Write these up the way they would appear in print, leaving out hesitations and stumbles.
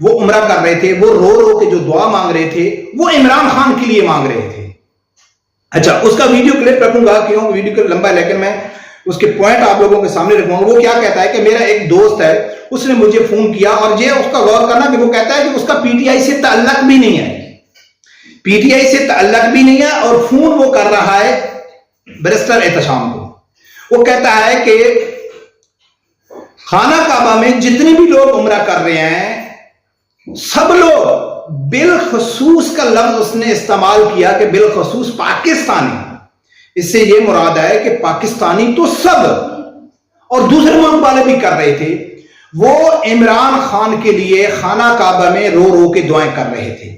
وہ عمرہ کر رہے تھے، وہ رو رو کے جو دعا مانگ رہے تھے وہ عمران خان کے لیے مانگ رہے تھے۔ اچھا، اس کا ویڈیو کلپ رکھوں گا، کیوں ویڈیو کلپ لمبا ہے لیکن میں اس کے پوائنٹ آپ لوگوں کے سامنے رکھوں گا۔ وہ کیا کہتا ہے کہ میرا ایک دوست ہے، اس نے مجھے فون کیا، اور یہ اس کا غور کرنا کہ وہ کہتا ہے کہ اس کا پی ٹی آئی سے تعلق بھی نہیں ہے، پی ٹی آئی سے تعلق بھی نہیں ہے، اور فون وہ کر رہا ہے بیرسٹر احتشام کو۔ وہ کہتا ہے کہ خانہ کعبہ میں جتنے بھی لوگ عمرہ کر رہے ہیں سب لوگ، بالخصوص کا لفظ اس نے استعمال کیا کہ بالخصوص پاکستانی، اس سے یہ مراد ہے کہ پاکستانی تو سب، اور دوسرے ملک والے بھی کر رہے تھے، وہ عمران خان کے لیے خانہ کعبہ میں رو رو کے دعائیں کر رہے تھے۔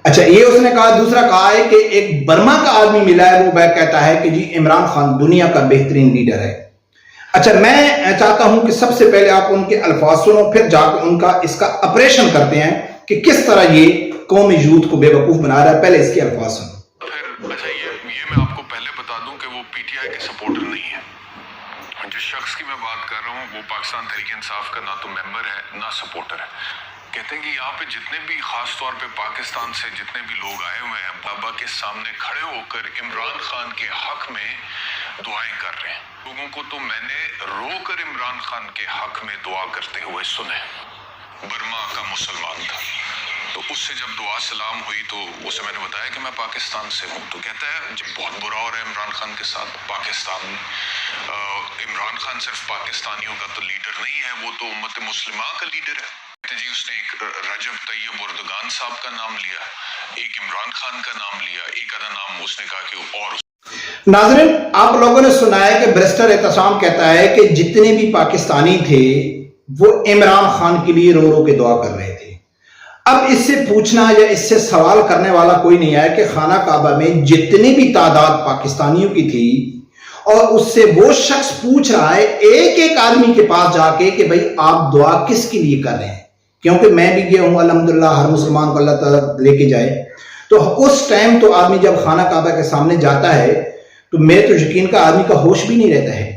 اچھا، یہ اس نے کہا۔ دوسرا کہا ہے کہ ایک برما کا آدمی ملا ہے، وہ کہتا ہے کہ جی عمران خان دنیا کا بہترین لیڈر ہے۔ اچھا، میں چاہتا ہوں کہ سب سے پہلے آپ ان کے الفاظ سنو، پھر جا کے ان کا اس کا آپریشن کرتے ہیں کہ کس طرح یہ قوم یوتھ کو بے وقوف بنا رہا ہے۔ پہلے اس کے الفاظ سنو۔ اچھا، یہ میں آپ کو پہلے بتا دوں کہ وہ پی ٹی آئی کے سپورٹر نہیں ہے۔ جو شخص کی میں بات کر رہا ہوں وہ پاکستان تحریک انصاف کا نہ تو ممبر ہے نہ سپورٹر ہے۔ کہتے ہیں کہ یہاں پہ جتنے بھی، خاص طور پہ پاکستان سے جتنے بھی لوگ آئے ہوئے ہیں، بابا کے سامنے کھڑے ہو کر عمران خان کے حق میں دعائیں کر رہے ہیں۔ لوگوں کو تو میں نے رو کر عمران خان کے حق میں دعا کرتے ہوئے سنے۔ برما کا مسلمان تھا، تو اس سے جب دعا سلام ہوئی تو اسے میں نے بتایا کہ میں پاکستان سے ہوں، تو کہتا ہے جب بہت برا ہو رہا ہے عمران خان کے ساتھ پاکستان میں۔ عمران خان صرف پاکستانیوں کا تو لیڈر نہیں ہے، وہ تو امت مسلمہ کا لیڈر ہے۔ جی اس نے ایک رجب طیب اردگان صاحب کا نام لیا، ایک عمران خان کا نام لیا، ایک آدھا نام اس نے کہا کہ اور۔ ناظرین، آپ لوگوں نے سنا ہے کہ بیرسٹر احتشام کہتا ہے کہ جتنے بھی پاکستانی تھے وہ عمران خان کے لیے رو رو کے دعا کر رہے تھے۔ اب اس سے پوچھنا یا اس سے سوال کرنے والا کوئی نہیں ہے کہ خانہ کعبہ میں جتنی بھی تعداد پاکستانیوں کی تھی، اور اس سے وہ شخص پوچھ رہا ہے ایک ایک آدمی کے پاس جا کے کہ بھئی آپ دعا کس کے لیے کر رہے ہیں، کیونکہ میں بھی گیا ہوں الحمدللہ، ہر مسلمان کو اللہ تعالیٰ لے کے جائے، تو اس ٹائم تو آدمی جب خانہ کعبہ کے سامنے جاتا ہے تو میرے تو یقین کا آدمی کا ہوش بھی نہیں رہتا ہے،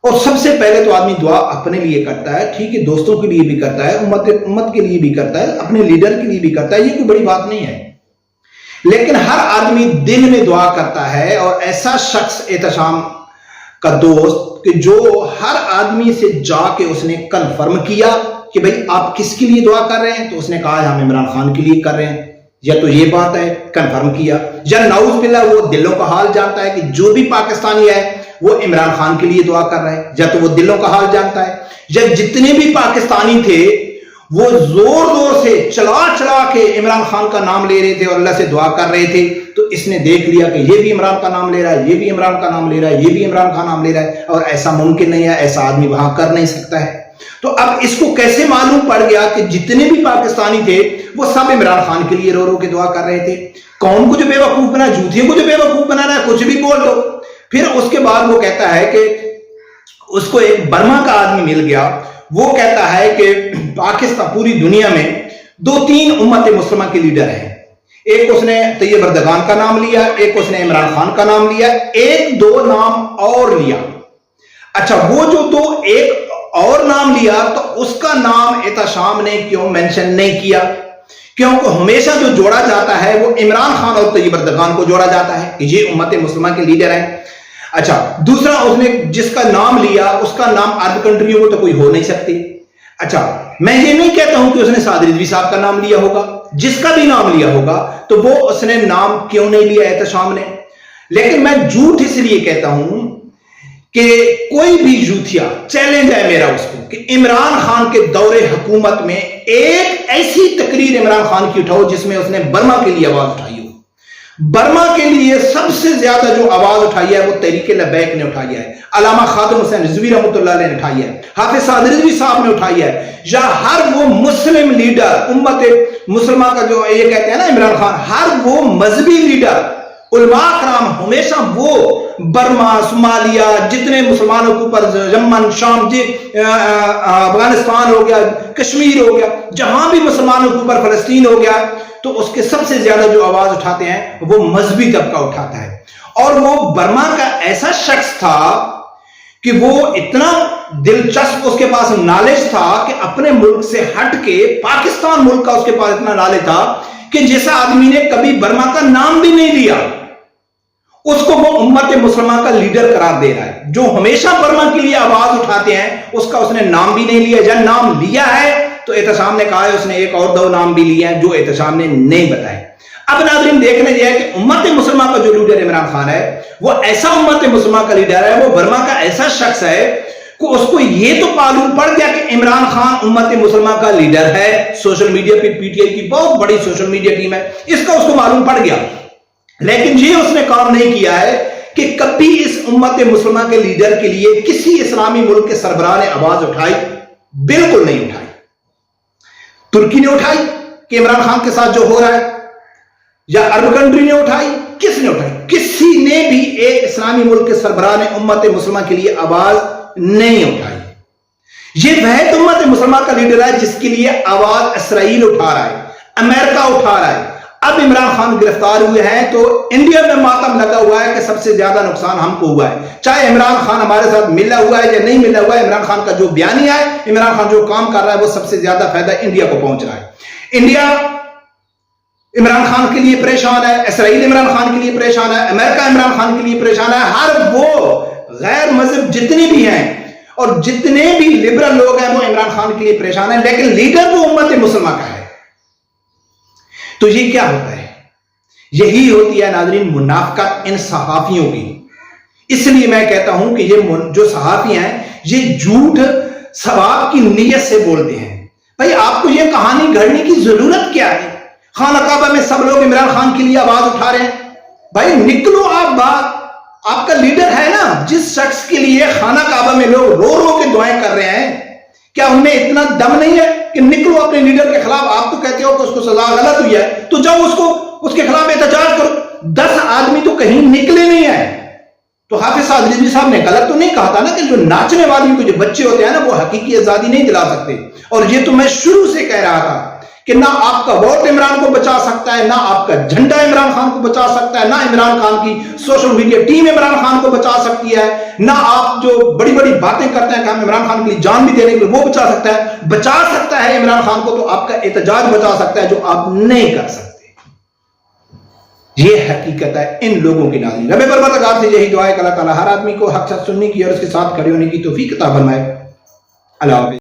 اور سب سے پہلے تو آدمی دعا اپنے لیے کرتا ہے، ٹھیک ہے، دوستوں کے لیے بھی کرتا ہے، امت کے لیے بھی کرتا ہے، اپنے لیڈر کے لیے بھی کرتا ہے، یہ کوئی بڑی بات نہیں ہے، لیکن ہر آدمی دل میں دعا کرتا ہے۔ اور ایسا شخص احتشام کا دوست کہ جو ہر آدمی سے جا کے اس نے کنفرم کیا کہ بھئی آپ کس کے لیے دعا کر رہے ہیں، تو اس نے کہا ہم عمران خان کے لیے کر رہے ہیں، یا تو یہ بات ہے کنفرم کیا، یا نعوذ باللہ وہ دلوں کا حال جانتا ہے کہ جو بھی پاکستانی ہے وہ عمران خان کے لیے دعا کر رہا ہے، یا تو وہ دلوں کا حال جانتا ہے، یا جتنے بھی پاکستانی تھے وہ زور زور سے چلا چلا کے عمران خان کا نام لے رہے تھے اور اللہ سے دعا کر رہے تھے، تو اس نے دیکھ لیا کہ یہ بھی عمران کا نام لے رہا ہے، یہ بھی عمران کا نام لے رہا ہے، یہ بھی عمران کا نام لے رہا ہے، اور ایسا ممکن نہیں ہے، ایسا آدمی وہاں کر نہیں سکتا ہے۔ تو اب اس کو کیسے معلوم پڑ گیا کہ جتنے بھی پاکستانی تھے وہ سب عمران خان کے لیے رو رو کے دعا کر رہے تھے؟ قوم کو جو بے وقوف بنا، جھوٹیوں کو جو بے وقوف بنانا ہے، کچھ بھی بول دو۔ پھر اس کے بعد وہ کہتا ہے کہ اس کو ایک برما کا آدمی مل گیا، وہ کہتا ہے کہ پاکستان پوری دنیا میں 2-3 امت مسلمہ کے لیڈر ہیں، ایک اس نے طیب اردگان کا نام لیا، ایک اس نے عمران خان کا نام لیا، 1-2 نام اور لیا۔ اچھا، وہ جو 2 ایک اور نام لیا تو اس کا نام احتشام نے کیوں مینشن نہیں کیا؟ کیونکہ ہمیشہ جو جوڑا جاتا ہے وہ عمران خان اور طیب اردگان کو جوڑا جاتا ہے کہ یہ امت مسلمہ کے لیڈر ہیں۔ اچھا، دوسرا اس نے جس کا نام لیا اس کا نام عرب کنٹریوں میں تو کوئی ہو نہیں سکتی۔ اچھا، میں یہ نہیں کہتا ہوں کہ اس نے سعد رضوی صاحب کا نام لیا ہوگا، جس کا بھی نام لیا ہوگا تو وہ اس نے نام کیوں نہیں لیا احتشام نے، لیکن میں جھوٹ اس لیے کہتا ہوں کہ کوئی بھی جھوٹیا چیلنج ہے میرا اس کو کہ عمران خان کے دور حکومت میں ایک ایسی تقریر عمران خان کی اٹھاؤ جس میں اس نے برما کے لیے آواز اٹھائی ہو۔ برما کے لیے سب سے زیادہ جو آواز اٹھائی ہے وہ تحریک لبیک نے اٹھائی ہے، علامہ خادم حسین رضوی رحمۃ اللہ علیہ نے اٹھائی ہے، حافظ سعد رضوی صاحب نے اٹھائی ہے، یا ہر وہ مسلم لیڈر امت مسلمہ کا جو یہ کہتے ہیں نا عمران خان، ہر وہ مذہبی لیڈر علماء کرام ہمیشہ وہ برما، صومالیہ، جتنے مسلمانوں کے اوپر یمن، شام، افغانستان ہو گیا، کشمیر ہو گیا، جہاں بھی مسلمانوں کے اوپر، فلسطین ہو گیا، تو اس کے سب سے زیادہ جو آواز اٹھاتے ہیں وہ مذہبی طبقہ اٹھاتا ہے۔ اور وہ برما کا ایسا شخص تھا کہ وہ اتنا دلچسپ اس کے پاس نالج تھا کہ اپنے ملک سے ہٹ کے پاکستان ملک کا اس کے پاس اتنا نالج تھا کہ جس آدمی نے کبھی برما کا نام بھی نہیں لیا اس کو وہ امت مسلمہ کا لیڈر قرار دے رہا ہے. جو ہمیشہ برما کے لیے آواز اٹھاتے ہیں اس کا اس نے نام بھی نہیں لیا. جب نام لیا ہے تو احتشام نے کہا ہے اس نے ایک اور دو نام بھی لیے ہیں جو احتشام نے نہیں بتائے. اب ناظرین دیکھنے یہ ہے کہ امت مسلمہ کا جو لیڈر عمران خان ہے وہ ایسا امت مسلمہ کا لیڈر ہے, وہ برما کا ایسا شخص ہے کہ اس کو یہ تو معلوم پڑ گیا کہ عمران خان امت مسلمہ کا لیڈر ہے. سوشل میڈیا پہ پی ٹی آئی کی بہت بڑی سوشل میڈیا ٹیم ہے, اس کا اس کو معلوم پڑ گیا. لیکن یہ اس نے کام نہیں کیا ہے کہ کبھی اس امت مسلمہ کے لیڈر کے لیے کسی اسلامی ملک کے سربراہ نے آواز اٹھائی, بالکل نہیں اٹھائی. ترکی نے اٹھائی کہ عمران خان کے ساتھ جو ہو رہا ہے, یا عرب کنٹری نے اٹھائی, کس نے اٹھائی؟ کسی نے بھی ایک اسلامی ملک کے سربراہ نے امت مسلمہ کے لیے آواز نہیں اٹھائی. یہ وہ امت مسلمہ کا لیڈر ہے جس کے لیے آواز اسرائیل اٹھا رہا ہے, امریکہ اٹھا رہا ہے. اب عمران خان گرفتار ہوئے ہیں تو انڈیا میں ماتم لگا ہوا ہے کہ سب سے زیادہ نقصان ہم کو ہوا ہے. چاہے عمران خان ہمارے ساتھ ملا ہوا ہے یا نہیں ملا ہوا ہے, عمران خان کا جو بیانیہ ہے, عمران خان جو کام کر رہا ہے وہ سب سے زیادہ فائدہ انڈیا کو پہنچ رہا ہے. انڈیا عمران خان کے لیے پریشان ہے, اسرائیل عمران خان کے لیے پریشان ہے, امریکہ عمران خان کے لیے پریشان ہے. ہر وہ غیر مذہب جتنے بھی ہیں اور جتنے بھی لبرل لوگ ہیں وہ عمران خان کے لیے پریشان ہیں, لیکن لیڈر وہ امت مسلمہ کا ہے. تو یہ کیا ہوتا ہے؟ یہی ہوتی ہے ناظرین منافقت ان صحافیوں کی. اس لیے میں کہتا ہوں کہ یہ جو صحافی ہیں یہ جھوٹ ثواب کی نیت سے بولتے ہیں. بھائی آپ کو یہ کہانی گھڑنے کی ضرورت کیا ہے؟ خانہ کعبہ میں سب لوگ عمران خان کے لیے آواز اٹھا رہے ہیں. بھائی نکلو آپ بات, آپ کا لیڈر ہے نا, جس شخص کے لیے خانہ کعبہ میں لوگ رو رو کے دعائیں کر رہے ہیں, کیا ان میں اتنا دم نہیں ہے کہ نکلو اپنے لیڈر کے خلاف؟ آپ تو کہتے ہو کہ اس کو سزا غلط ہوئی ہے تو جاؤ اس کے خلاف احتجاج کرو. 10 آدمی تو کہیں نکلے نہیں ہیں. تو حافظ سعد رضوی صاحب نے غلط تو نہیں کہا تھا نا کہ جو ناچنے والی کو جو بچے ہوتے ہیں نا وہ حقیقی آزادی نہیں دلا سکتے. اور یہ تو میں شروع سے کہہ رہا تھا کہ نہ آپ کا ووٹ عمران کو بچا سکتا ہے, نہ آپ کا جھنڈا عمران خان کو بچا سکتا ہے, نہ عمران خان کی social media team Imran Khan کو بچا سکتی ہے, نہ آپ جو بڑی بڑی باتیں کرتے ہیں کہ ہم عمران خان کے لیے جان بھی دینے کے لیے وہ بچا سکتا ہے. بچا سکتا ہے عمران خان کو تو آپ کا احتجاج بچا سکتا ہے جو آپ نہیں کر سکتے. یہ حقیقت ہے ان لوگوں کی. ناظرین رب پروردگار سے یہی دعا ہے کہ اللہ تعالیٰ ہر آدمی کو حق سچ سننے کی اور اس کے ساتھ کھڑے ہونے کی توفیق عطا فرمائے. اللہ حافظ.